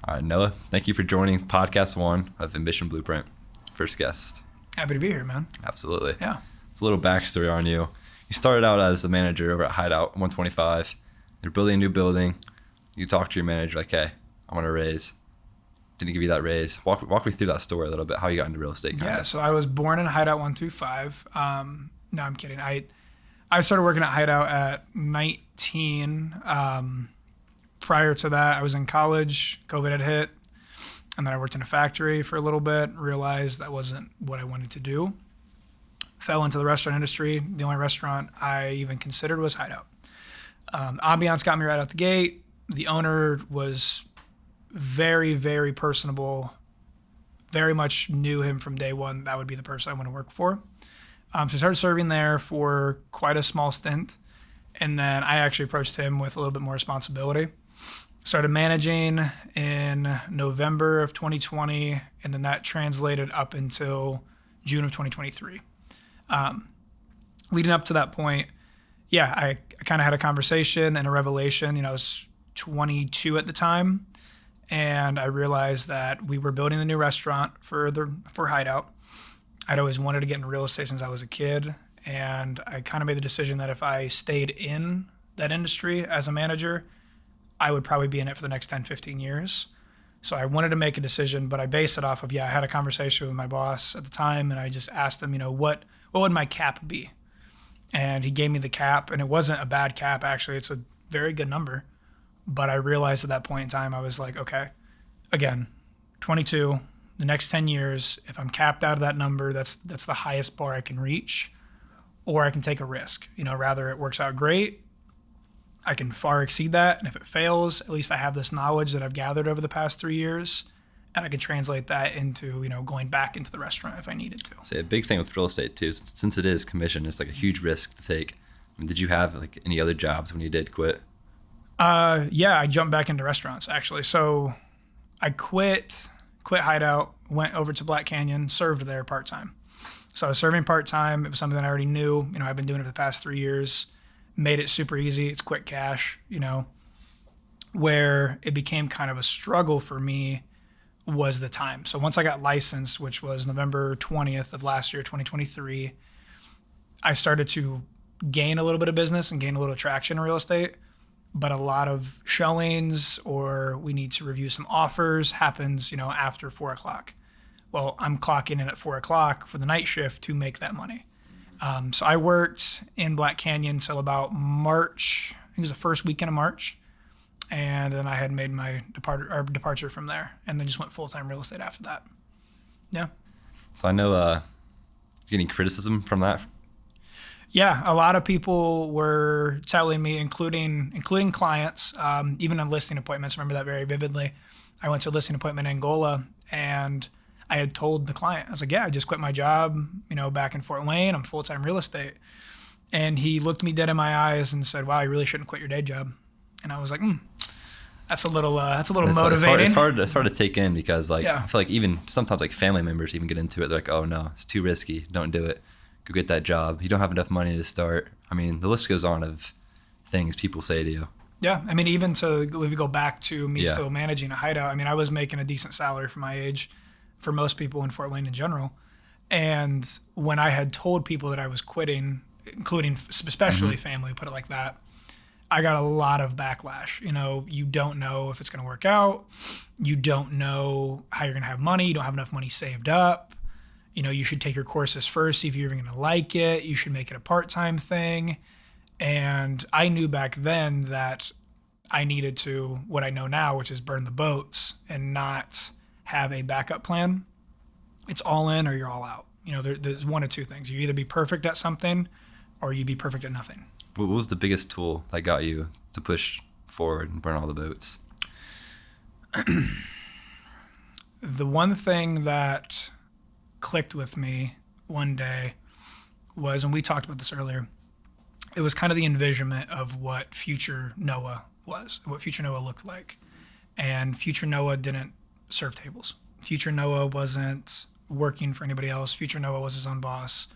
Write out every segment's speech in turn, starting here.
All right, Noah, thank you for joining podcast 1 of Ambition Blueprint. First guest. Happy to be here, man. Absolutely. Yeah. It's a little backstory on you. You started out as the manager over at Hideout 125. You're building a new building. You talk to your manager like, hey, I want a raise. Didn't give you that raise. Walk me through that story a little bit, how you got into real estate. Yeah, so I was born in Hideout 125. No, I'm kidding. I started working at Hideout at 19. Prior to that, I was in college. COVID had hit. And then I worked in a factory for a little bit, realized that wasn't what I wanted to do. Fell into the restaurant industry. The only restaurant I even considered was Hideout. Ambiance got me right out the gate. The owner was very, very personable. Very much knew him from day one. That would be the person I want to work for. So I started serving there for quite a small stint. And then I actually approached him with a little bit more responsibility. Started managing in November of 2020, and then that translated up until June of 2023. Leading up to that point, I kind of had a conversation and a revelation. I was 22 at the time, and I realized that we were building a new restaurant for Hideout. I'd always wanted to get into real estate since I was a kid, and I kind of made the decision that if I stayed in that industry as a manager, I would probably be in it for the next 10, 15 years. So I wanted to make a decision, but I based it off of, I had a conversation with my boss at the time, and I just asked him, what would my cap be? And he gave me the cap, and it wasn't a bad cap, actually. It's a very good number. But I realized at that point in time, I was like, okay, again, 22, the next 10 years, if I'm capped out of that number, that's the highest bar I can reach, or I can take a risk. Rather it works out great, I can far exceed that. And if it fails, at least I have this knowledge that I've gathered over the past 3 years, and I can translate that into, going back into the restaurant if I needed to. So a big thing with real estate too, since it is commission, it's like a huge risk to take. Did you have like any other jobs when you did quit? I jumped back into restaurants actually. So I quit Hideout, went over to Black Canyon, served there part-time. So I was serving part-time. It was something that I already knew. I've been doing it for the past 3 years. Made it super easy. It's quick cash, Where it became kind of a struggle for me was the time. So once I got licensed, which was November 20th of last year, 2023, I started to gain a little bit of business and gain a little traction in real estate. But a lot of showings or we need to review some offers happens, after 4 o'clock. Well, I'm clocking in at 4 o'clock for the night shift to make that money. So I worked in Black Canyon till about March. I think it was the first weekend of March. And then I had made my departure from there, and then just went full-time real estate after that. Yeah. So I know getting criticism from that. Yeah, a lot of people were telling me, including clients, even on listing appointments. I remember that very vividly. I went to a listing appointment in Angola, and I had told the client, I was like, I just quit my job, back in Fort Wayne. I'm full-time real estate. And he looked me dead in my eyes and said, wow, you really shouldn't quit your day job. And I was like, that's a little motivating. It's hard to take in because I feel like even sometimes like family members even get into it. They're like, oh no, it's too risky. Don't do it. Go get that job. You don't have enough money to start. The list goes on of things people say to you. Yeah. Even if you go back to me still managing a Hideout, I was making a decent salary for my age for most people in Fort Wayne in general. And when I had told people that I was quitting, including especially family, put it like that, I got a lot of backlash. You don't know if it's going to work out. You don't know how you're going to have money. You don't have enough money saved up. You should take your courses first, see if you're even going to like it. You should make it a part-time thing. And I knew back then that I needed to, what I know now, which is burn the boats and not have a backup plan. It's all in or you're all out. There's one of two things. You either be perfect at something or you be perfect at nothing. What was the biggest tool that got you to push forward and burn all the boats? The one thing that clicked with me one day was, and we talked about this earlier, it was kind of the envisionment of what future Noah was, what future Noah looked like. And future Noah didn't serve tables. Future Noah wasn't working for anybody else. Future Noah was his own boss.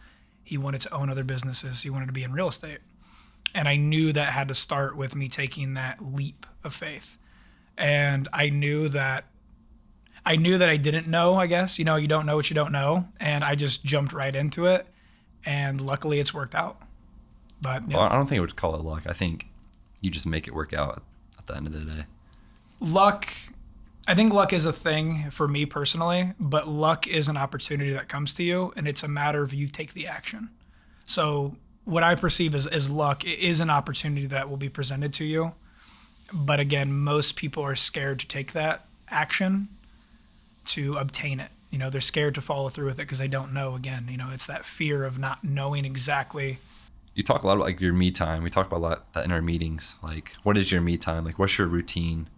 He wanted to own other businesses. He wanted to be in real estate. And I knew that had to start with me taking that leap of faith. And I knew that I knew that I didn't know, I guess. You don't know what you don't know. And I just jumped right into it. And luckily it's worked out. But yeah. Well, I don't think I would call it luck. I think you just make it work out at the end of the day. I think luck is a thing for me personally, but luck is an opportunity that comes to you, and it's a matter of you take the action. So what I perceive as luck is an opportunity that will be presented to you. But again, most people are scared to take that action to obtain it. They're scared to follow through with it because they don't know. Again, it's that fear of not knowing exactly. You talk a lot about like your me time. We talk about a lot that in our meetings. Like, what is your me time? Like, what's your routine?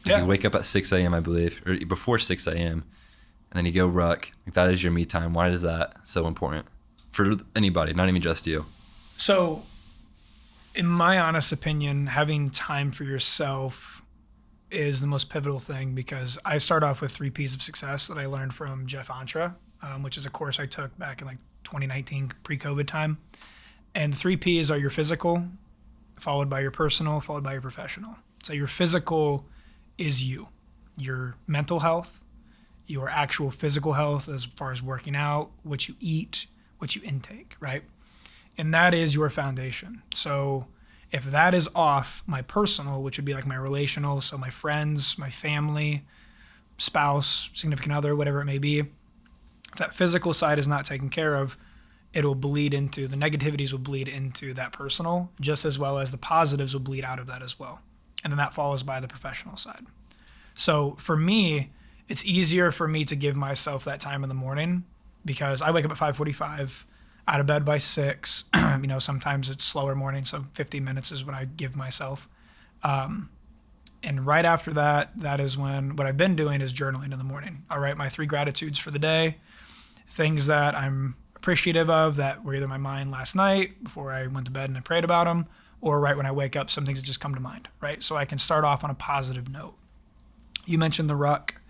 Like, you wake up at 6 a.m., I believe, or before 6 a.m., and then you go ruck. Like, that is your me time. Why is that so important for anybody, not even just you? So, in my honest opinion, having time for yourself is the most pivotal thing, because I start off with 3 P's of success that I learned from Jeff Antra, which is a course I took back in like 2019, pre-COVID time. And the 3 P's are your physical, followed by your personal, followed by your professional. So your physical is your mental health, your actual physical health as far as working out, what you eat, what you intake, right? And that is your foundation. So if that is off, my personal, which would be like my relational, so my friends, my family, spouse, significant other, whatever it may be, if that physical side is not taken care of, it'll bleed into, the negativities will bleed into that personal, just as well as the positives will bleed out of that as well. And then that follows by the professional side. So for me, it's easier for me to give myself that time in the morning because I wake up at 5:45, out of bed by 6. Sometimes it's slower morning, so 50 minutes is what I give myself. And right after that, that is when what I've been doing is journaling in the morning. I'll write my 3 gratitudes for the day, things that I'm appreciative of that were either my mind last night before I went to bed and I prayed about them, or right when I wake up, some things that just come to mind, right? So I can start off on a positive note. You mentioned the ruck.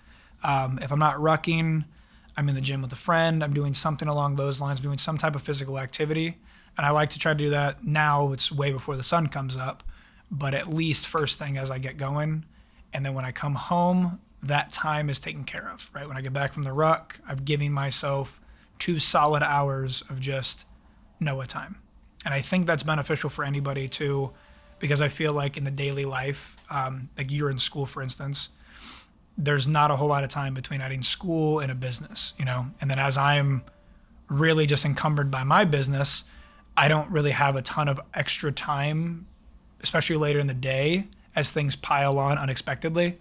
If I'm not rucking, I'm in the gym with a friend. I'm doing something along those lines, doing some type of physical activity. And I like to try to do that now. It's way before the sun comes up, but at least first thing as I get going. And then when I come home, that time is taken care of, right? When I get back from the ruck, I'm giving myself 2 solid hours of just Noah time. And I think that's beneficial for anybody too, because I feel like in the daily life, like you're in school, for instance, there's not a whole lot of time between adding school and a business, and then as I'm really just encumbered by my business, I don't really have a ton of extra time, especially later in the day as things pile on unexpectedly,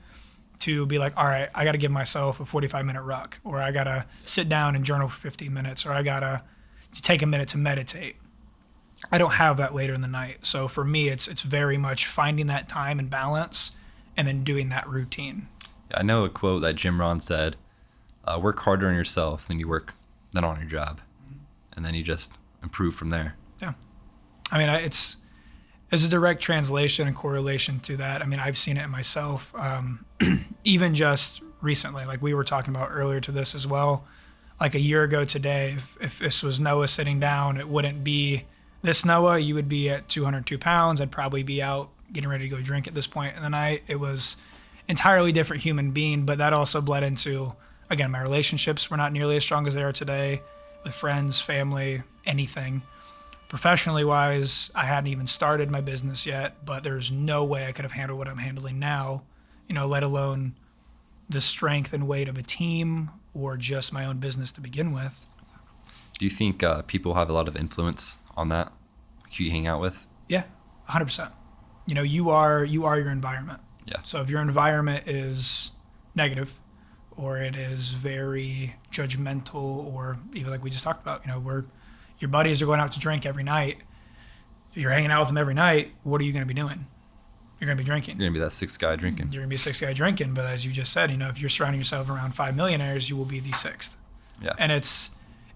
to be like, all right, I got to give myself a 45-minute ruck, or I got to sit down and journal for 15 minutes, or I got to take a minute to meditate. I don't have that later in the night. So for me, it's very much finding that time and balance and then doing that routine. I know a quote that Jim Rohn said, work harder on yourself than on your job. And then you just improve from there. Yeah. I mean, it's a direct translation and correlation to that. I mean, I've seen it in myself, even just recently, like we were talking about earlier to this as well. Like a year ago today, if this was Noah sitting down, it wouldn't be this Noah. You would be at 202 pounds. I'd probably be out getting ready to go drink at this point in the night. It was entirely different human being, but that also bled into, again, my relationships were not nearly as strong as they are today with friends, family, anything. Professionally wise, I hadn't even started my business yet, but there's no way I could have handled what I'm handling now, let alone the strength and weight of a team or just my own business to begin with. Do you think people have a lot of influence on that, who you hang out with? Yeah, 100%. You are your environment. Yeah. So if your environment is negative, or it is very judgmental, or even like we just talked about, where your buddies are going out to drink every night, if you're hanging out with them every night, what are you going to be doing? You're going to be drinking. You're going to be that 6th guy drinking. You're going to be a 6th guy drinking, but as you just said, if you're surrounding yourself around 5 millionaires, you will be the 6th. Yeah. And it's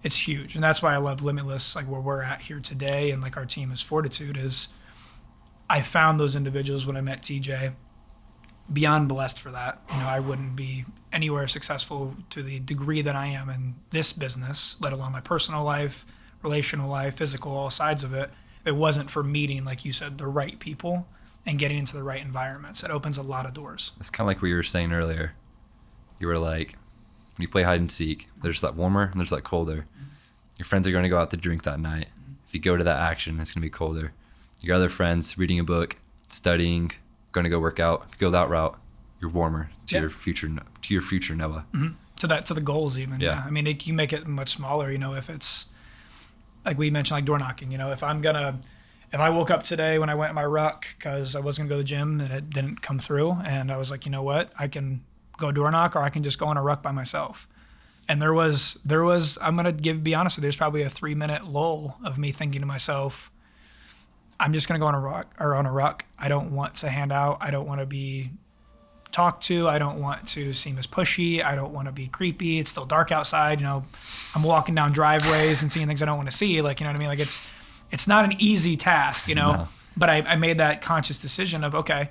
huge. And that's why I love Limitless, like where we're at here today, and like our team is Fortitude, is I found those individuals when I met TJ. Beyond blessed for that. I wouldn't be anywhere successful to the degree that I am in this business, let alone my personal life, relational life, physical, all sides of it. If it wasn't for meeting, like you said, the right people and getting into the right environments. It opens a lot of doors. It's kind of like what you were saying earlier. You were like, when you play hide and seek, there's that warmer and there's that colder. Your friends are going to go out to drink that night. If you go to that action, it's going to be colder. Your other friends reading a book, studying, going to go work out. If you go that route, you're warmer to your future Noah. Mm-hmm. To the goals even. Yeah. I mean, you make it much smaller. If it's like we mentioned, like door knocking. If I woke up today when I went in my ruck because I wasn't gonna go to the gym and it didn't come through, and I was like, you know what, I can go door knock or I can just go on a ruck by myself. And there was I'm gonna be honest with you, there's probably a 3-minute lull of me thinking to myself, I'm just gonna go on a ruck. I don't want to hand out. I don't want to be talked to. I don't want to seem as pushy. I don't want to be creepy. It's still dark outside. I'm walking down driveways and seeing things I don't want to see. Like, you know what I mean? Like it's not an easy task, No. But I made that conscious decision of, okay,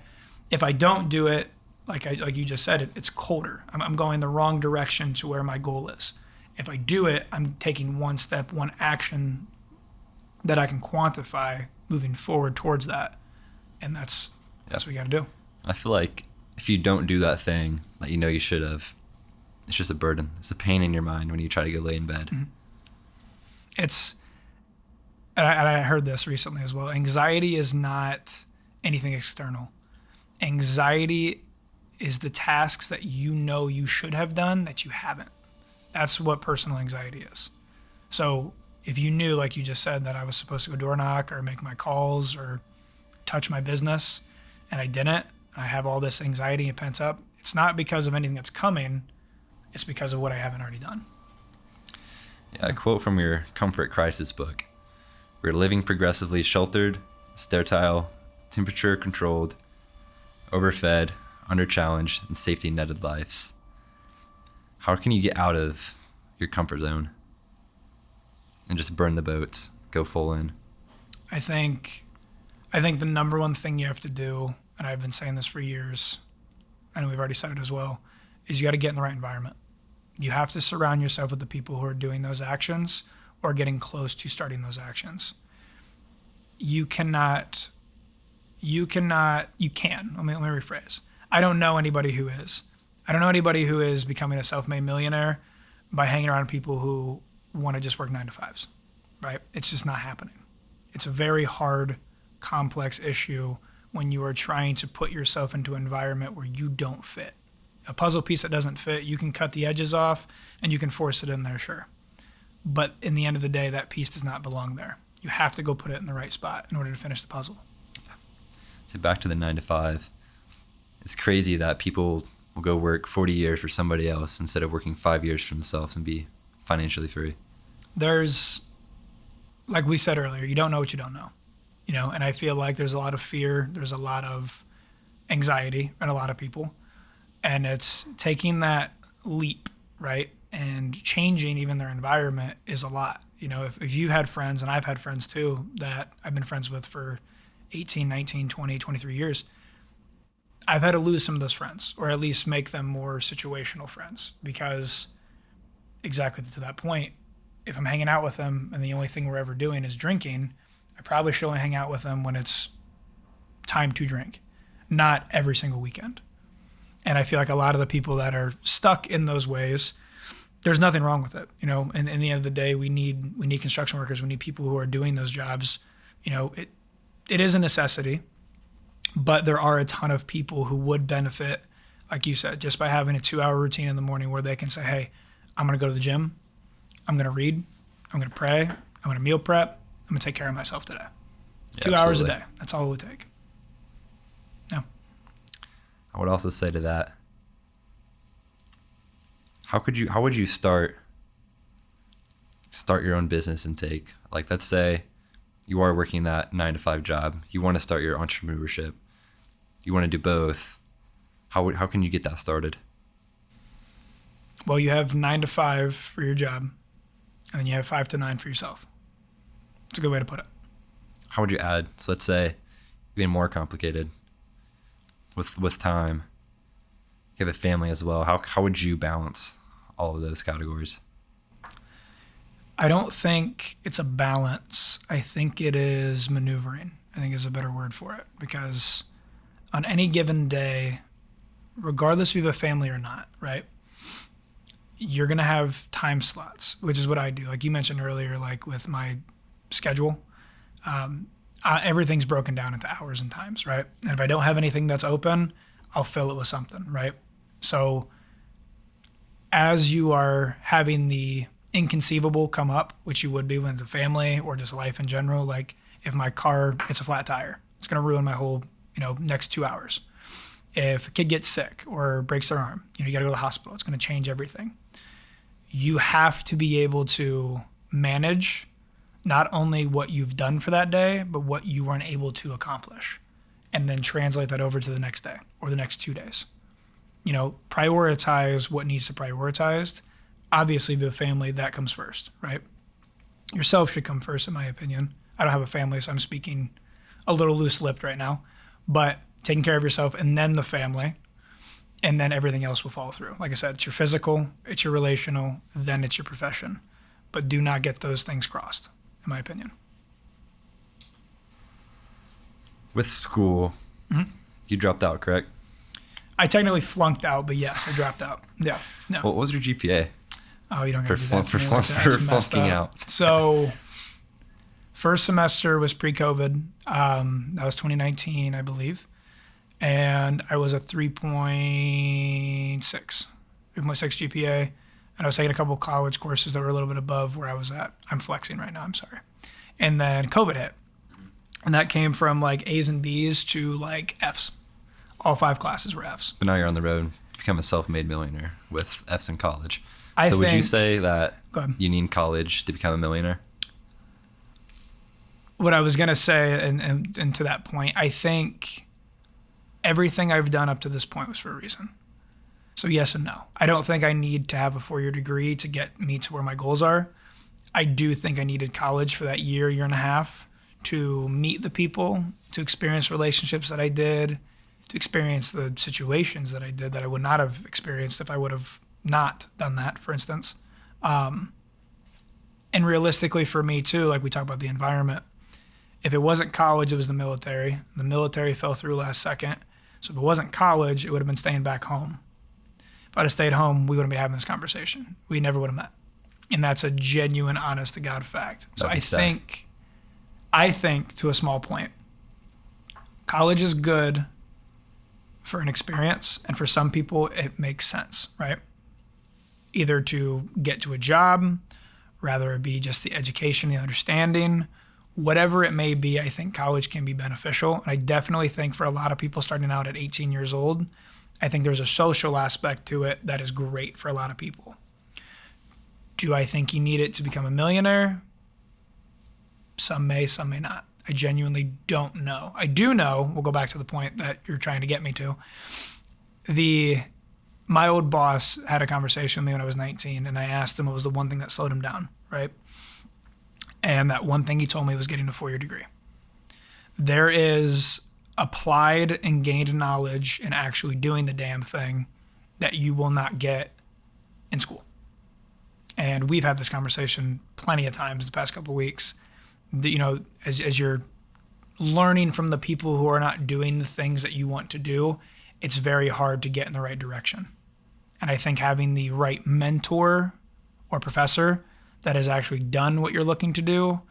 if I don't do it, like you just said, it's colder. I'm going the wrong direction to where my goal is. If I do it, I'm taking one step, one action that I can quantify moving forward towards that. And that's what we got to do. I feel like if you don't do that thing that you know you should have, it's just a burden. It's a pain in your mind when you try to go lay in bed. Mm-hmm. And I heard this recently as well. Anxiety is not anything external. Anxiety is the tasks that you should have done that you haven't. That's what personal anxiety is. So if you knew, like you just said, that I was supposed to go door knock or make my calls or touch my business and I didn't, I have all this anxiety and pent up, it's not because of anything that's coming, it's because of what I haven't already done. Yeah, a quote from your Comfort Crisis book. We're living progressively sheltered, sterile, temperature controlled, overfed, under-challenged, and safety-netted lives. How can you get out of your comfort zone and just burn the boats, go full in? I think the number one thing you have to do, and I've been saying this for years, I know we've already said it as well, is you got to get in the right environment. You have to surround yourself with the people who are doing those actions or getting close to starting those actions. You can. Let me rephrase. I don't know anybody who is. I don't know anybody who is becoming a self-made millionaire by hanging around people who want to just work 9 to 5s, right? It's just not happening. It's a very hard, complex issue when you are trying to put yourself into an environment where you don't fit. A puzzle piece that doesn't fit, you can cut the edges off and you can force it in there, sure. But in the end of the day, that piece does not belong there. You have to go put it in the right spot in order to finish the puzzle. So back to the 9 to 5. It's crazy that people will go work 40 years for somebody else instead of working 5 years for themselves and be financially free. There's, like we said earlier, you don't know what you don't know. And I feel like there's a lot of fear, there's a lot of anxiety in a lot of people. And it's taking that leap, right? And changing even their environment is a lot. If you had friends, and I've had friends too, that I've been friends with for 18, 19, 20, 23 years, I've had to lose some of those friends, or at least make them more situational friends, because exactly to that point, if I'm hanging out with them and the only thing we're ever doing is drinking, I probably should only hang out with them when it's time to drink, not every single weekend. And I feel like a lot of the people that are stuck in those ways, there's nothing wrong with it. And in the end of the day, we need construction workers. We need people who are doing those jobs. It is a necessity, but there are a ton of people who would benefit, like you said, just by having a 2-hour routine in the morning where they can say, hey, I'm going to go to the gym. I'm going to read. I'm going to pray. I'm going to meal prep. I'm going to take care of myself today. Yeah, 2 hours a absolutely. day. That's all it would take. Yeah. I would also say to that, how would you start your own business and take, like, let's say you are working that 9 to 5 job, you want to start your entrepreneurship, you want to do both. How can you get that started? Well, you have 9 to 5 for your job, and then you have 5 to 9 for yourself. It's a good way to put it. How would you add? So let's say even more complicated with time. You have a family as well. How would you balance all of those categories? I don't think it's a balance. I think it is maneuvering, I think is a better word for it. Because on any given day, regardless if you have a family or not, right? you're going to have time slots, which is what I do. Like you mentioned earlier, like with my schedule, everything's broken down into hours and times, right? And if I don't have anything that's open, I'll fill it with something, right? So as you are having the inconceivable come up, which you would be when it's a family or just life in general, like if my car gets a flat tire, it's going to ruin my whole, next 2 hours. If a kid gets sick or breaks their arm, you got to go to the hospital. It's going to change everything. You have to be able to manage not only what you've done for that day, but what you weren't able to accomplish, and then translate that over to the next day or the next 2 days. Prioritize what needs to prioritized. Obviously, the family, that comes first, right? Yourself should come first, in my opinion. I don't have a family, so I'm speaking a little loose-lipped right now. But taking care of yourself and then the family, and then everything else will follow through. Like I said, it's your physical, it's your relational, then it's your profession. But do not get those things crossed, in my opinion. With school, you dropped out, correct? I technically flunked out, but yes, I dropped out. Yeah. No. What was your GPA? Oh, you don't get to do that. For flunking out. So, first semester was pre-COVID. That was 2019, I believe. And I was a 3.6 GPA. And I was taking a couple of college courses that were a little bit above where I was at. I'm flexing right now, I'm sorry. And then COVID hit. And that came from like A's and B's to like F's. All 5 classes were F's. But now you're on the road to become a self-made millionaire with F's in college. So would you say that go ahead. You need college to become a millionaire? What I was going to say, and to that point, I think everything I've done up to this point was for a reason. So yes and no. I don't think I need to have a 4-year degree to get me to where my goals are. I do think I needed college for that year and a half to meet the people, to experience relationships that I did, to experience the situations that I did that I would not have experienced if I would have not done that, for instance. And realistically for me too, like we talk about the environment, if it wasn't college, it was the military. The military fell through last second. So if it wasn't college, it would have been staying back home. If I'd have stayed home, we wouldn't be having this conversation. We never would have met. And that's a genuine, honest to God fact. So I think to a small point, college is good for an experience, and for some people it makes sense, right? Either to get to a job, rather it be just the education, the understanding, whatever it may be. I think college can be beneficial. And I definitely think for a lot of people starting out at 18 years old, I think there's a social aspect to it that is great for a lot of people. Do I think you need it to become a millionaire? Some may not. I genuinely don't know. I do know, we'll go back to the point that you're trying to get me to. My old boss had a conversation with me when I was 19, and I asked him what was the one thing that slowed him down, right? And that one thing he told me was getting a 4-year degree. There is applied and gained knowledge in actually doing the damn thing that you will not get in school. And we've had this conversation plenty of times the past couple of weeks. As you're learning from the people who are not doing the things that you want to do, it's very hard to get in the right direction. And I think having the right mentor or professor that has actually done what you're looking to do,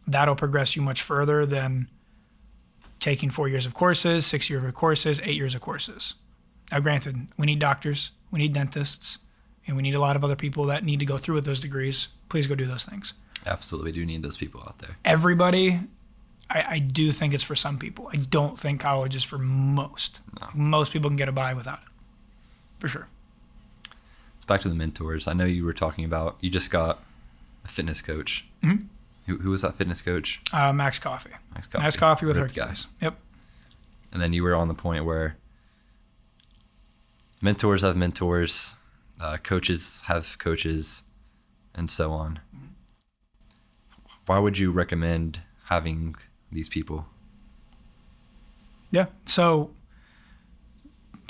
that'll progress you much further than taking 4 years of courses, 6 years of courses, 8 years of courses. Now, granted, we need doctors, we need dentists, and we need a lot of other people that need to go through with those degrees. Please go do those things. Absolutely, we do need those people out there. Everybody, I do think it's for some people. I don't think college is for most. No. Most people can get by without it, for sure. It's back to the mentors. I know you were talking about, you just got a fitness coach. Mm-hmm. Who was that fitness coach? Max Coffey. Max Coffey with Hercules. Yep. And then you were on the point where mentors have mentors, coaches have coaches, and so on. Mm-hmm. Why would you recommend having these people? Yeah. So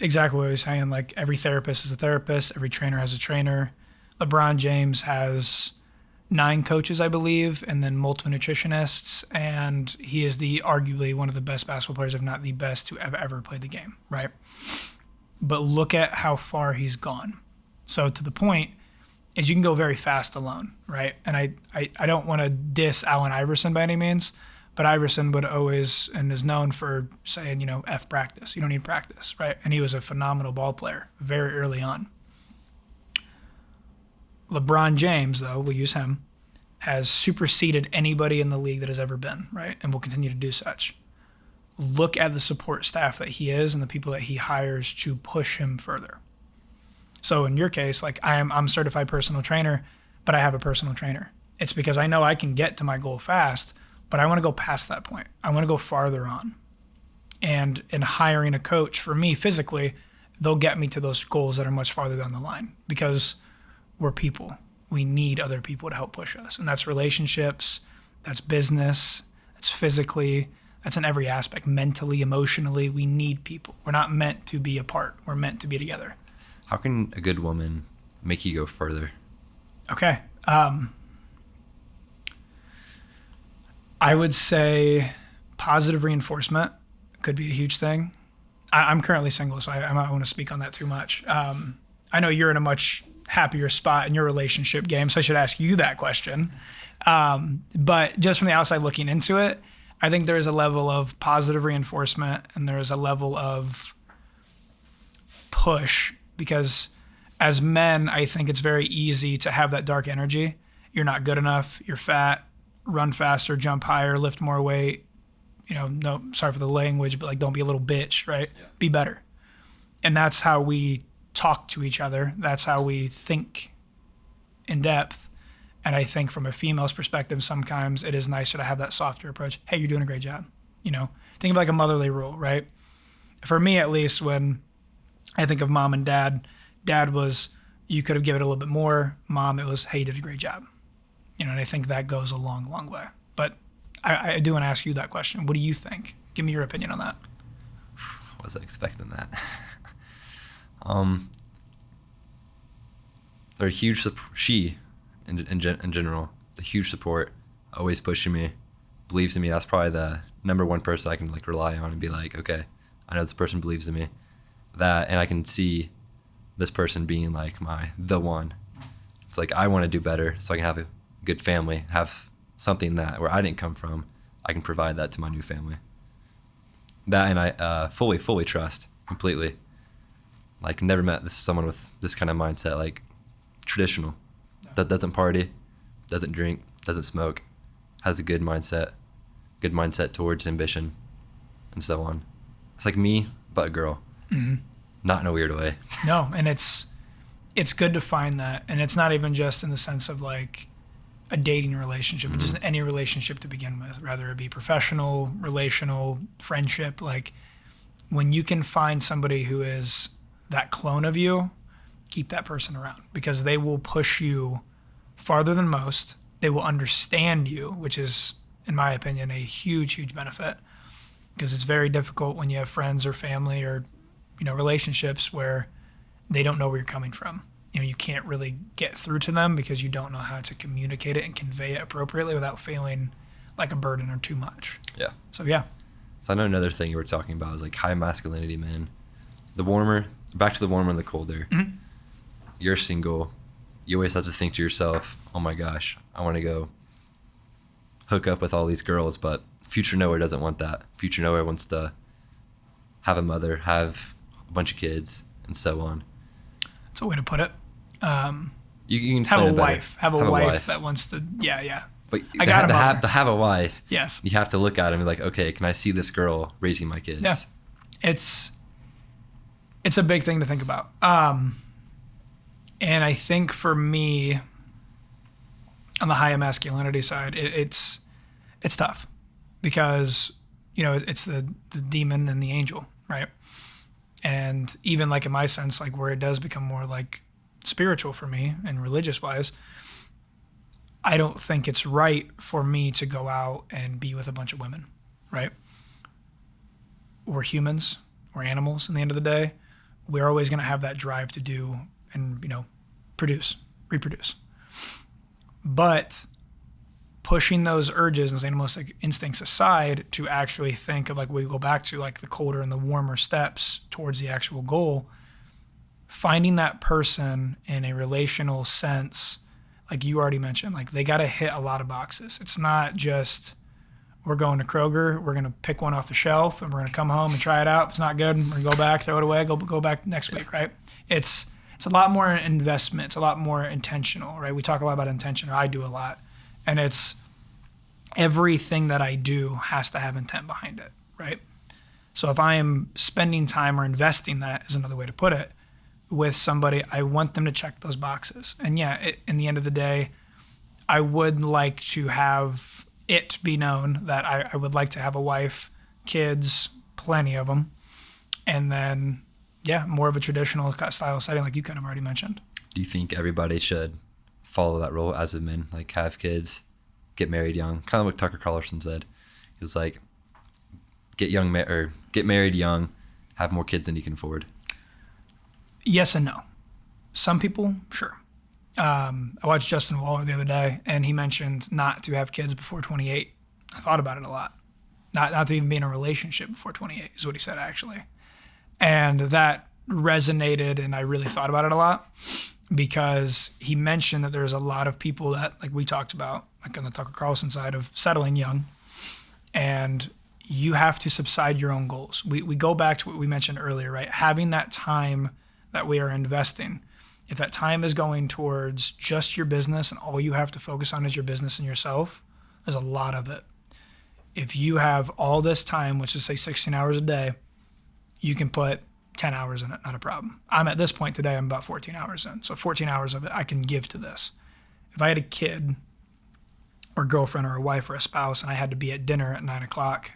exactly what I was saying, like every therapist is a therapist, every trainer has a trainer. LeBron James has 9 coaches, I believe, and then multiple nutritionists, and he is arguably one of the best basketball players, if not the best, to ever play the game, right? But look at how far he's gone. So to the point, is you can go very fast alone, right? And I don't want to diss Allen Iverson by any means, but Iverson would always, and is known for saying, you know, F practice. You don't need practice, right? And he was a phenomenal ball player very early on. LeBron James, though, we'll use him, has superseded anybody in the league that has ever been, right? And will continue to do such. Look at the support staff that he is and the people that he hires to push him further. So in your case, like I'm a certified personal trainer, but I have a personal trainer. It's because I know I can get to my goal fast, but I want to go past that point. I want to go farther on. And in hiring a coach, for me physically, they'll get me to those goals that are much farther down the line because we're people. We need other people to help push us. And that's relationships, that's business, that's physically, that's in every aspect, mentally, emotionally. We need people. We're not meant to be apart. We're meant to be together. How can a good woman make you go further? Okay. I would say positive reinforcement could be a huge thing. I'm currently single, so I don't want to speak on that too much. I know you're in a much happier spot in your relationship game, so I should ask you that question. But just from the outside looking into it, I think there is a level of positive reinforcement and there is a level of push, because as men, I think it's very easy to have that dark energy. You're not good enough, you're fat, run faster, jump higher, lift more weight. You know, no, sorry for the language, but like, don't be a little bitch, right? Yeah. Be better. And that's how we talk to each other. That's how we think in depth. And I think from a female's perspective, sometimes it is nicer to have that softer approach. Hey, you're doing a great job. You know, think of like a motherly rule, right? For me, at least, when I think of mom and dad, dad was, you could have given it a little bit more. Mom, it was, hey, you did a great job. You know, and I think that goes a long, long way. But I do want to ask you that question. What do you think? Give me your opinion on that. Wasn't expecting that. They're a huge she in general, a huge support, always pushing me, believes in me. That's probably the number one person I can like rely on and be like, okay, I know this person believes in me. That, and I can see this person being like the one. It's like, I want to do better so I can have a good family, have something that where I didn't come from, I can provide that to my new family. That, and I fully trust completely. Like, never met someone with this kind of mindset, like traditional, that doesn't party, doesn't drink, doesn't smoke, has a good mindset towards ambition and so on. It's like me, but a girl. Mm-hmm. Not in a weird way. No, and it's good to find that. And it's not even just in the sense of like a dating relationship, but just any relationship to begin with, whether it be professional, relational, friendship. Like, when you can find somebody who is that clone of you, keep that person around, because they will push you farther than most. They will understand you, which is, in my opinion, a huge benefit, because it's very difficult when you have friends or family or, you know, relationships where they don't know where you're coming from. You know, you can't really get through to them because you don't know how to communicate it and convey it appropriately without feeling like a burden or too much. Yeah. So, yeah. So I know another thing you were talking about is like high masculinity, man. Back to the warmer and the colder. Mm-hmm. You're single. You always have to think to yourself, oh my gosh, I want to go hook up with all these girls, but future Noah doesn't want that. Future Noah wants to have a mother, have a bunch of kids, and so on. That's a way to put it. You can have a wife. Have a wife that wants to. Yeah. But to have a wife. Yes. You have to look at him and be like, okay, can I see this girl raising my kids? Yeah. It's a big thing to think about. And I think for me, on the high masculinity side, it's tough, because, you know, it's the demon and the angel, right? And even like in my sense, like where it does become more like spiritual for me and religious wise, I don't think it's right for me to go out and be with a bunch of women, right? We're humans, we're animals in the end of the day. We're always going to have that drive to do and, you know, reproduce. But pushing those urges and those animalistic instincts aside to actually think of, like, we go back to like the colder and the warmer steps towards the actual goal, finding that person in a relational sense, like you already mentioned, like they got to hit a lot of boxes. It's not just we're going to Kroger, we're going to pick one off the shelf and we're going to come home and try it out. If it's not good, we're going to go back, throw it away, go back next week, right? It's a lot more investment. It's a lot more intentional, right? We talk a lot about intention, or I do a lot. And it's everything that I do has to have intent behind it, right? So if I am spending time or investing, that is another way to put it, with somebody, I want them to check those boxes. And yeah, in the end of the day, I would like to have it be known that I would like to have a wife, kids, plenty of them. And then, yeah, more of a traditional style setting like you kind of already mentioned. Do you think everybody should follow that role as a man, like have kids, get married young? Kind of what Tucker Carlson said. He was like, get married young, have more kids than you can afford. Yes and no. Some people, sure. I watched Justin Waller the other day, and he mentioned not to have kids before 28. I thought about it a lot. Not to even be in a relationship before 28 is what he said, actually. And that resonated, and I really thought about it a lot, because he mentioned that there's a lot of people that, like we talked about, like on the Tucker Carlson side of settling young, and you have to subside your own goals. We go back to what we mentioned earlier, right? Having that time that we are investing. If that time is going towards just your business and all you have to focus on is your business and yourself, there's a lot of it. If you have all this time, which is say 16 hours a day, you can put 10 hours in it, not a problem. I'm at this point today, I'm about 14 hours in. So 14 hours of it I can give to this. If I had a kid or girlfriend or a wife or a spouse and I had to be at dinner at 9 o'clock,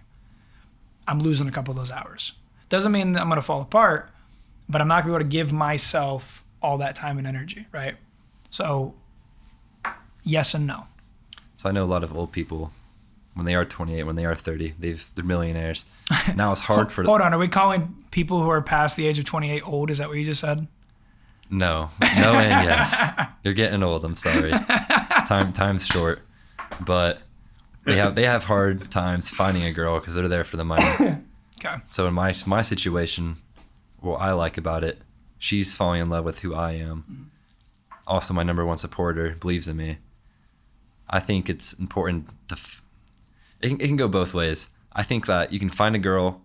I'm losing a couple of those hours. Doesn't mean that I'm going to fall apart, but I'm not going to be able to give myself all that time and energy, right? So yes and no. So I know a lot of old people, when they are 28, when they are 30, they're millionaires. Now it's hard for... Hold on, are we calling people who are past the age of 28 old? Is that what you just said? No and yes. You're getting old, I'm sorry. Time's short. But they have hard times finding a girl because they're there for the money. Okay. So in my situation, what I like about it, she's falling in love with who I am. Mm-hmm. Also, my number one supporter believes in me. I think it's important to... It can go both ways. I think that you can find a girl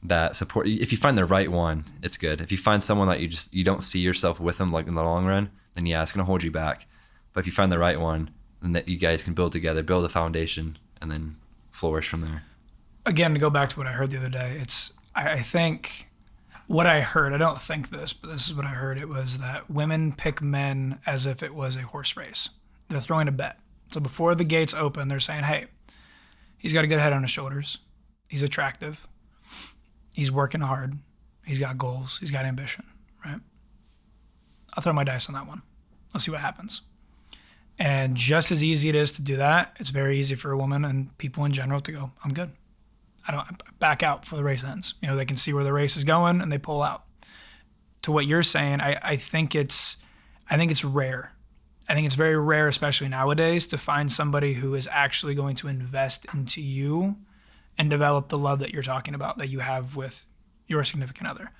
that support... If you find the right one, it's good. If you find someone that you don't see yourself with them like in the long run, then yeah, it's going to hold you back. But if you find the right one, then that you guys can build together, build a foundation, and then flourish from there. Again, to go back to what I heard the other day, I think... What I heard, I don't think this, but this is what I heard. It was that women pick men as if it was a horse race. They're throwing a bet. So before the gates open, they're saying, hey, he's got a good head on his shoulders. He's attractive. He's working hard. He's got goals. He's got ambition, right? I'll throw my dice on that one. Let's see what happens. And just as easy it is to do that, it's very easy for a woman and people in general to go, I'm good. I don't back out before the race ends. You know, they can see where the race is going and they pull out. To what you're saying, I think it's rare. I think it's very rare, especially nowadays, to find somebody who is actually going to invest into you and develop the love that you're talking about, that you have with your significant other.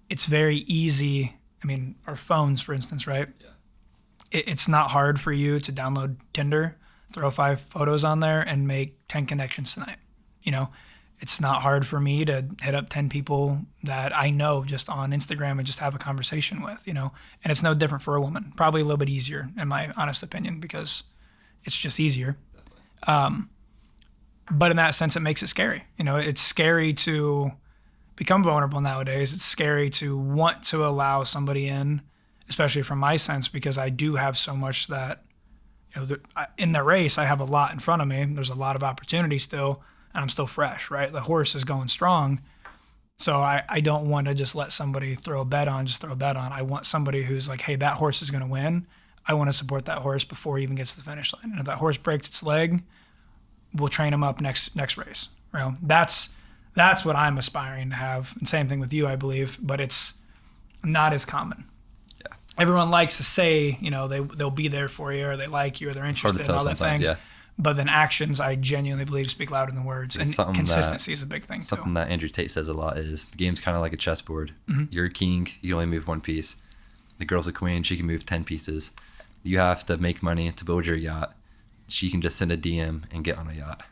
It's very easy. I mean, our phones, for instance, right? Yeah. It's not hard for you to download Tinder, throw 5 photos on there, and make 10 connections tonight. You know, it's not hard for me to hit up 10 people that I know just on Instagram and just have a conversation with, you know, and it's no different for a woman. Probably a little bit easier, in my honest opinion, because it's just easier. But in that sense, it makes it scary. You know, it's scary to become vulnerable nowadays. It's scary to want to allow somebody in, especially from my sense, because I do have so much that, you know, in the race, I have a lot in front of me. There's a lot of opportunity still. And I'm still fresh, right? The horse is going strong. So I don't want to just let somebody throw a bet on. I want somebody who's like, hey, that horse is going to win. I want to support that horse before he even gets to the finish line. And if that horse breaks its leg, we'll train him up next race. You know, that's what I'm aspiring to have. And same thing with you, I believe, but it's not as common. Yeah. Everyone likes to say, you know, they'll be there for you, or they like you, or they're interested in all that things. Yeah. But then actions, I genuinely believe, speak louder than words. It's And consistency is a big thing, something too. that Andrew Tate says a lot is the game's kind of like a chessboard. Mm-hmm. You're a king. You can only move one piece. The girl's a queen. She can move 10 pieces. You have to make money to build your yacht. She can just send a DM and get on a yacht.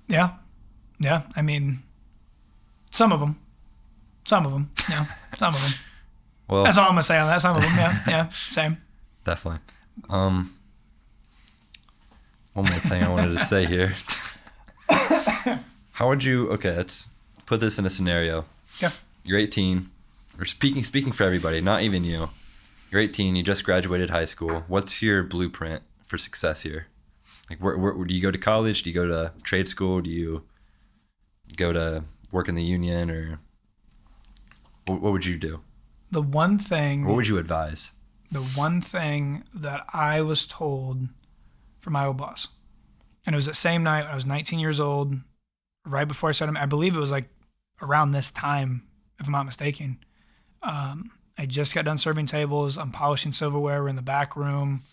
Yeah. Yeah. I mean, some of them. Yeah. Some of them. Well, That's all I'm going to say on that. Some of them. Yeah. Yeah. Same. definitely. One more thing I wanted to say here. How would you, okay, let's put this in a scenario. Yeah. You're 18, or speaking for everybody, not even you. You're 18, you just graduated high school. What's your blueprint for success here? Like, where do you go to college? Do you go to trade school? Do you go to work in the union, or what would you do? The one thing. What would you advise? The one thing that I was told from my old boss, and it was that same night when I was 19 years old, right before I started, I believe it was like around this time, if I'm not mistaken. I just got done serving tables. I'm polishing silverware. We're in the back room.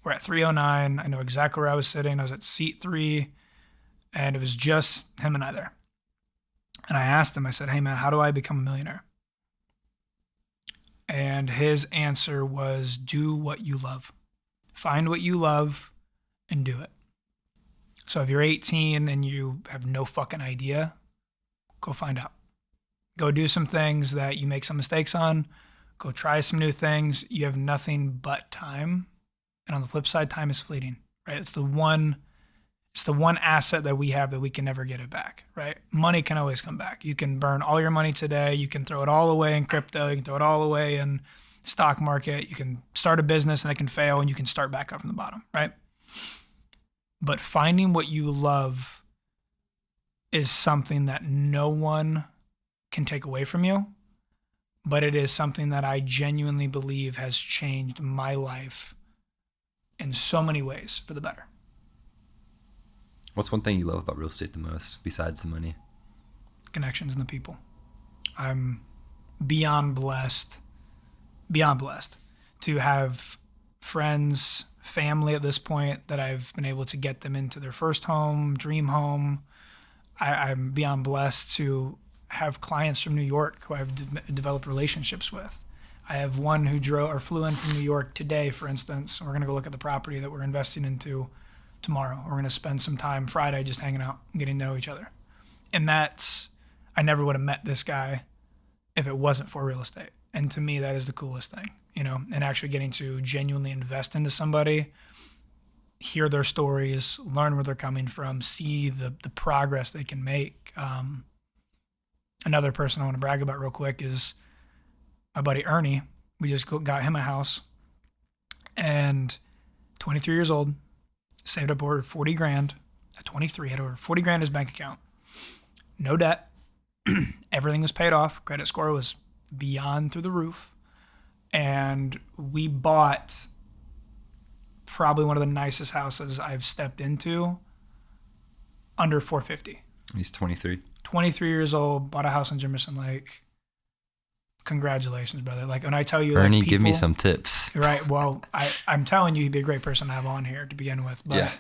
We're at 309. I know exactly where I was sitting. I was at seat 3, and it was just him and I there. And I asked him, I said, hey man, how do I become a millionaire? And his answer was, do what you love. Find what you love and do it. So if you're 18 and you have no fucking idea, go find out. Go do some things that you make some mistakes on. Go try some new things. You have nothing but time. And on the flip side, time is fleeting, right? It's the one asset that we have that we can never get it back, right? Money can always come back. You can burn all your money today. You can throw it all away in crypto. You can throw it all away in stock market. You can start a business and it can fail and you can start back up from the bottom, right? But finding what you love is something that no one can take away from you, but it is something that I genuinely believe has changed my life in so many ways for the better. What's one thing you love about real estate the most besides the money? Connections and the people. I'm beyond blessed to have friends, family at this point that I've been able to get them into their first home, dream home. I'm beyond blessed to have clients from New York who I've developed relationships with. I have one who flew in from New York today, for instance. We're going to go look at the property that we're investing into tomorrow. We're going to spend some time Friday just hanging out and getting to know each other. And I never would have met this guy if it wasn't for real estate. And to me, that is the coolest thing, and actually getting to genuinely invest into somebody, hear their stories, learn where they're coming from, see the progress they can make. Another person I want to brag about real quick is my buddy Ernie. We just got him a house, and 23 years old, saved up over 40 grand. At 23, had over 40 grand in his bank account. No debt. Everything was paid off. Credit score was beyond through the roof. And we bought probably one of the nicest houses I've stepped into under 450. He's 23. 23 years old, bought a house in Jimerson Lake. Congratulations, brother. Like, when I tell you, Ernie, like, people, give me some tips. Right. Well, I'm telling you, he'd be a great person to have on here to begin with. But Yeah.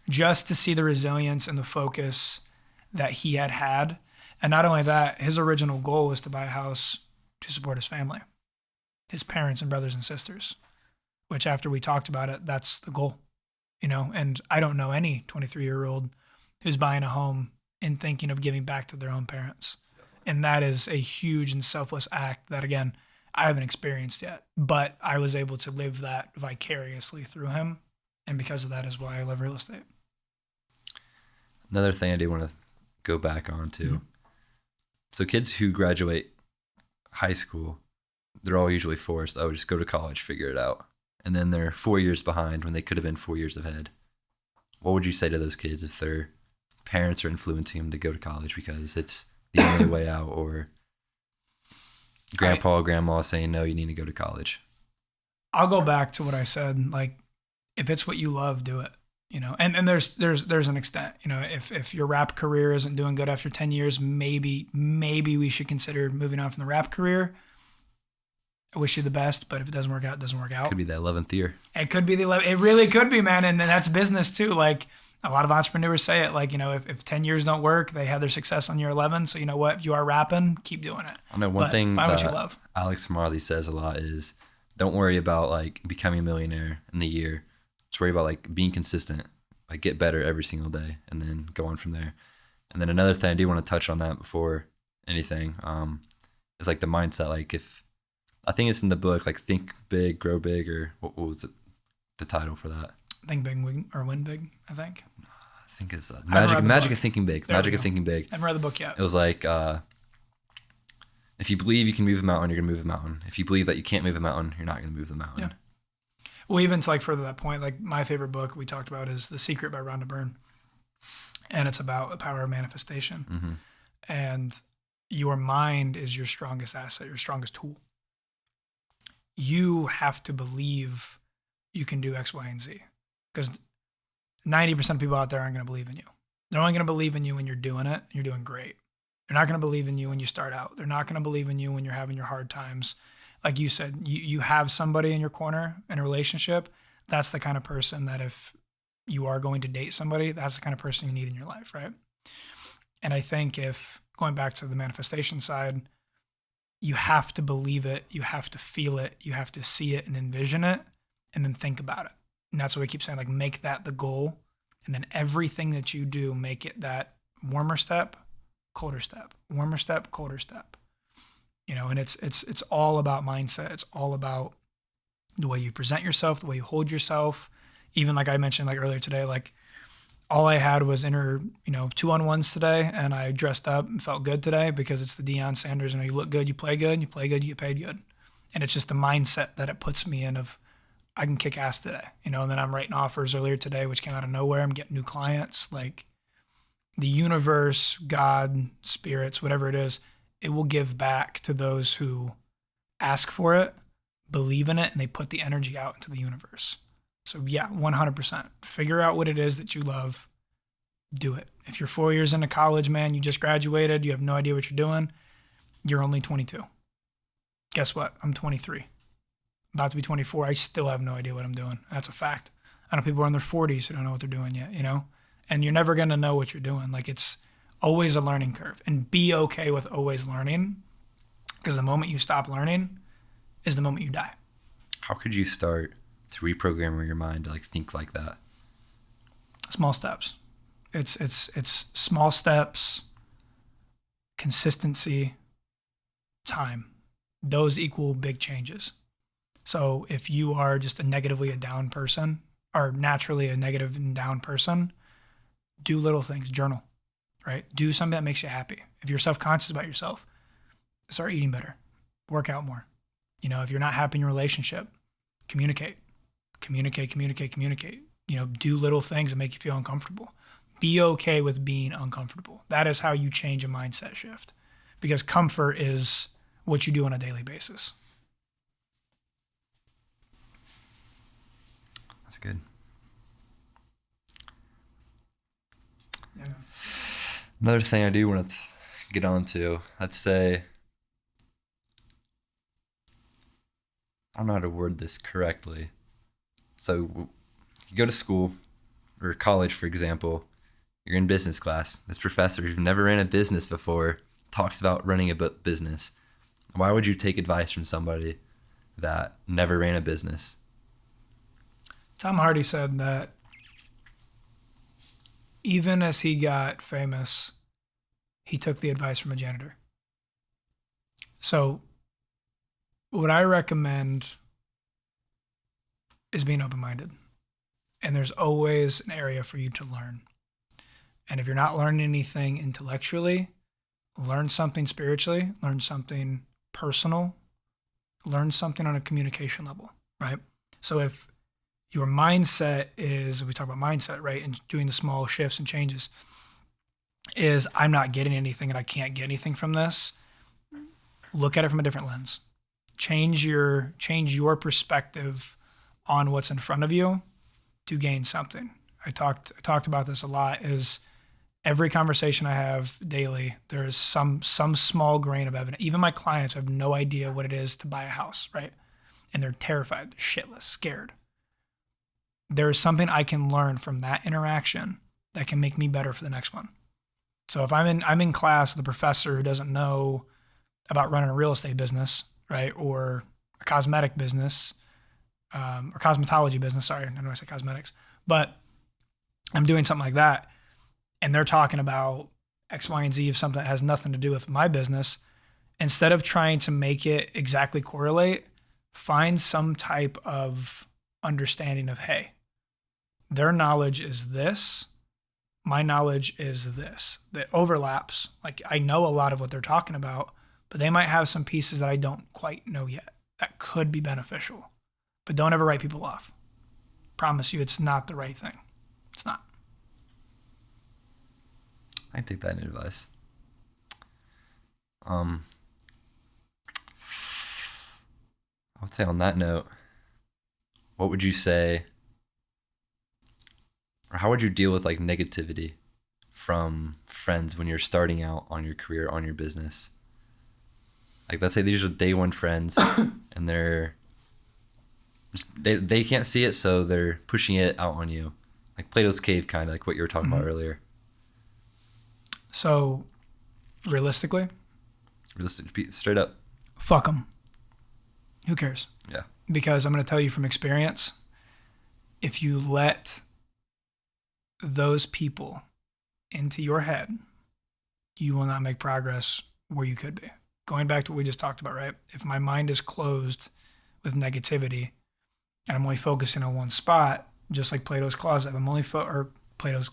just to see the resilience and the focus that he had. And not only that, his original goal was to buy a house to support his family, his parents and brothers and sisters, which after we talked about it, that's the goal, and I don't know any 23-year-old who's buying a home and thinking of giving back to their own parents. And that is a huge and selfless act that, again, I haven't experienced yet, but I was able to live that vicariously through him. And because of that is why I love real estate. Another thing I do want to go back on to. Mm-hmm. So kids who graduate high school, they're all usually forced, just go to college, figure it out. And then they're 4 years behind when they could have been 4 years ahead. What would you say to those kids if their parents are influencing them to go to college because it's the only way out, or grandpa or grandma saying, no, you need to go to college? I'll go back to what I said. Like, if it's what you love, do it. And there's an extent. If your rap career isn't doing good after 10 years, maybe we should consider moving on from the rap career. I wish you the best, but if it doesn't work out, it doesn't work out. Could be the 11th year. It could be it really could be, man. And that's business too. Like a lot of entrepreneurs say it, like, if 10 years don't work, they have their success on year 11. So you know what? If you are rapping, keep doing it. I know one thing find what you that love. Alex Marley says a lot is don't worry about like becoming a millionaire in the year. Just worry about like being consistent, like get better every single day and then go on from there. And then another thing I do want to touch on that before anything, is like the mindset. Like I think it's in the book, like Think Big, Grow Big, or what was it, the title for that? Think Big or Win Big, I think. I think it's Magic of Thinking Big. Magic of Thinking Big. I haven't read the book yet. It was like, if you believe you can move a mountain, you're going to move a mountain. If you believe that you can't move a mountain, you're not going to move the mountain. Yeah. Well, even to like further that point, like my favorite book we talked about is The Secret by Rhonda Byrne. And it's about the power of manifestation. Mm-hmm. And your mind is your strongest asset, your strongest tool. You have to believe you can do X, Y, and Z. Because 90% of people out there aren't going to believe in you. They're only going to believe in you when you're doing it. You're doing great. They're not going to believe in you when you start out. They're not going to believe in you when you're having your hard times. Like you said, you have somebody in your corner in a relationship. That's the kind of person that if you are going to date somebody, that's the kind of person you need in your life, right? And I think if, going back to the manifestation side, you have to believe it, you have to feel it, you have to see it and envision it, and then think about it. And that's what we keep saying, like make that the goal. And then everything that you do, make it that warmer step, colder step, warmer step, colder step. And it's all about mindset. It's all about the way you present yourself, the way you hold yourself. Even like I mentioned like earlier today, like all I had was 2-on-1s today, and I dressed up and felt good today because it's the Deion Sanders. You look good, you play good, you get paid good. And it's just the mindset that it puts me in of I can kick ass today, and then I'm writing offers earlier today, which came out of nowhere. I'm getting new clients. Like the universe, God, spirits, whatever it is, it will give back to those who ask for it, believe in it, and they put the energy out into the universe. So yeah, 100%. Figure out what it is that you love. Do it. If you're 4 years into college, man, you just graduated, you have no idea what you're doing, you're only 22. Guess what? I'm 23. About to be 24. I still have no idea what I'm doing. That's a fact. I know people who are in their 40s who don't know what they're doing yet, And you're never going to know what you're doing. Like it's always a learning curve. And be okay with always learning, because the moment you stop learning is the moment you die. How could you start to reprogram your mind to like think like that? Small steps. It's small steps, consistency, time. Those equal big changes. So if you are just a down person, or naturally a negative and down person, do little things, journal, right? Do something that makes you happy. If you're self-conscious about yourself, start eating better, work out more. If you're not happy in your relationship, communicate. Do little things that make you feel uncomfortable. Be okay with being uncomfortable. That is how you change a mindset shift, because comfort is what you do on a daily basis. That's good. Yeah. Another thing I do want to get on to, let's say, I don't know how to word this correctly. So you go to school or college, for example, you're in business class. This professor who never ran a business before talks about running a business. Why would you take advice from somebody that never ran a business? Tom Hardy said that even as he got famous, he took the advice from a janitor. So what I recommend is being open-minded. And there's always an area for you to learn. And if you're not learning anything intellectually, learn something spiritually, learn something personal, learn something on a communication level, right? So if your mindset is, we talk about mindset, right? And doing the small shifts and changes is I'm not getting anything and I can't get anything from this. Look at it from a different lens. Change your perspective on what's in front of you to gain something. I talked about this a lot, is Every conversation I have daily, there is some small grain of evidence. Even my clients have no idea what it is to buy a house, right? And they're terrified, shitless, scared. There is something I can learn from that interaction that can make me better for the next one. So if I'm in class with a professor who doesn't know about running a real estate business, right, or a cosmetic business, or cosmetology business, sorry, I know I said cosmetics, but I'm doing something like that, and they're talking about X, Y, and Z of something that has nothing to do with my business, instead of trying to make it exactly correlate, find some type of understanding of, hey, their knowledge is this, my knowledge is this. That overlaps. Like, I know a lot of what they're talking about, but they might have some pieces that I don't quite know yet that could be beneficial. But don't ever write people off. Promise you, it's not the right thing. It's not. I can take that into advice. I would say on that note, what would you say, or how would you deal with like negativity from friends when you're starting out on your career, on your business? Like, let's say these are day one friends and they can't see it, so they're pushing it out on you. Like Plato's Cave, kind of like what you were talking about earlier. So, realistically, straight up, fuck them. Who cares? Yeah. Because I'm going to tell you from experience, if you let those people into your head, you will not make progress where you could be. Going back to what we just talked about, right? If my mind is closed with negativity and I'm only focusing on one spot, just like Plato's closet, I'm only Plato's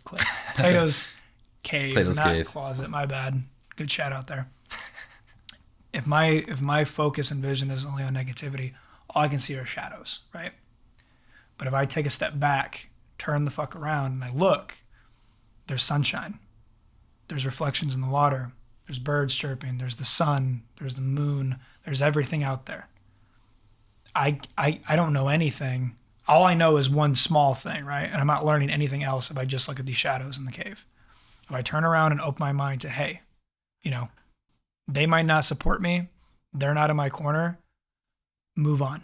cave, Plato's not cave. Closet, my bad. Good shout out there. If my focus and vision is only on negativity, all I can see are shadows, right? But if I take a step back, turn the fuck around, and I look, there's sunshine. There's reflections in the water. There's birds chirping. There's the sun. There's the moon. There's everything out there. I don't know anything. All I know is one small thing, right? And I'm not learning anything else if I just look at these shadows in the cave. If I turn around and open my mind to, hey, they might not support me. They're not in my corner. Move on,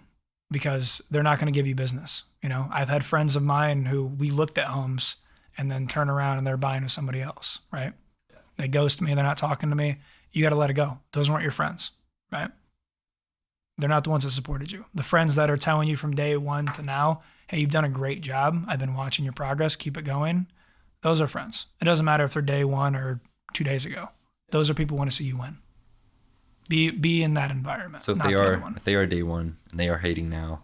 because they're not going to give you business. I've had friends of mine who we looked at homes and then turn around and they're buying with somebody else, right? They ghost me. They're not talking to me. You got to let it go. Those weren't your friends, right? They're not the ones that supported you. The friends that are telling you from day one to now, hey, you've done a great job. I've been watching your progress. Keep it going. Those are friends. It doesn't matter if they're day one or 2 days ago. Those are people who want to see you win. Be in that environment. So if they are day one and they are hating now,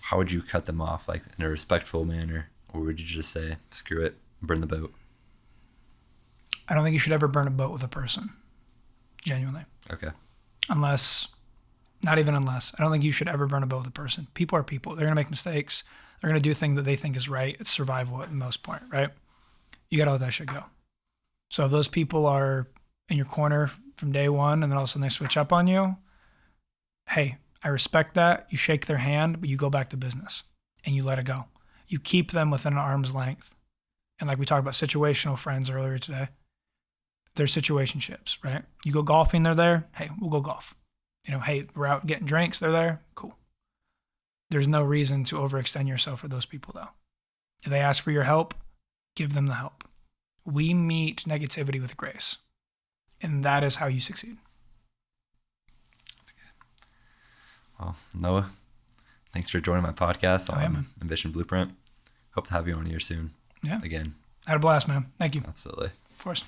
how would you cut them off, like in a respectful manner, or would you just say, screw it, burn the boat? I don't think you should ever burn a boat with a person. Genuinely. Okay. Not even unless. I don't think you should ever burn a boat with a person. People are people. They're going to make mistakes. They're going to do things that they think is right. It's survival at the most point, right? You got to let that shit go. So if those people are in your corner from day one and then all of a sudden they switch up on you, hey, I respect that. You shake their hand, but you go back to business and you let it go. You keep them within an arm's length. And like we talked about situational friends earlier today, they're situationships, right? You go golfing, they're there. Hey, we'll go golf. Hey, we're out getting drinks, they're there. Cool. There's no reason to overextend yourself for those people, though. If they ask for your help, give them the help. We meet negativity with grace. And that is how you succeed. That's good. Well, Noah, thanks for joining my podcast on Ambition Blueprint. Hope to have you on here soon. Yeah. Again. I had a blast, man. Thank you. Absolutely. Of course.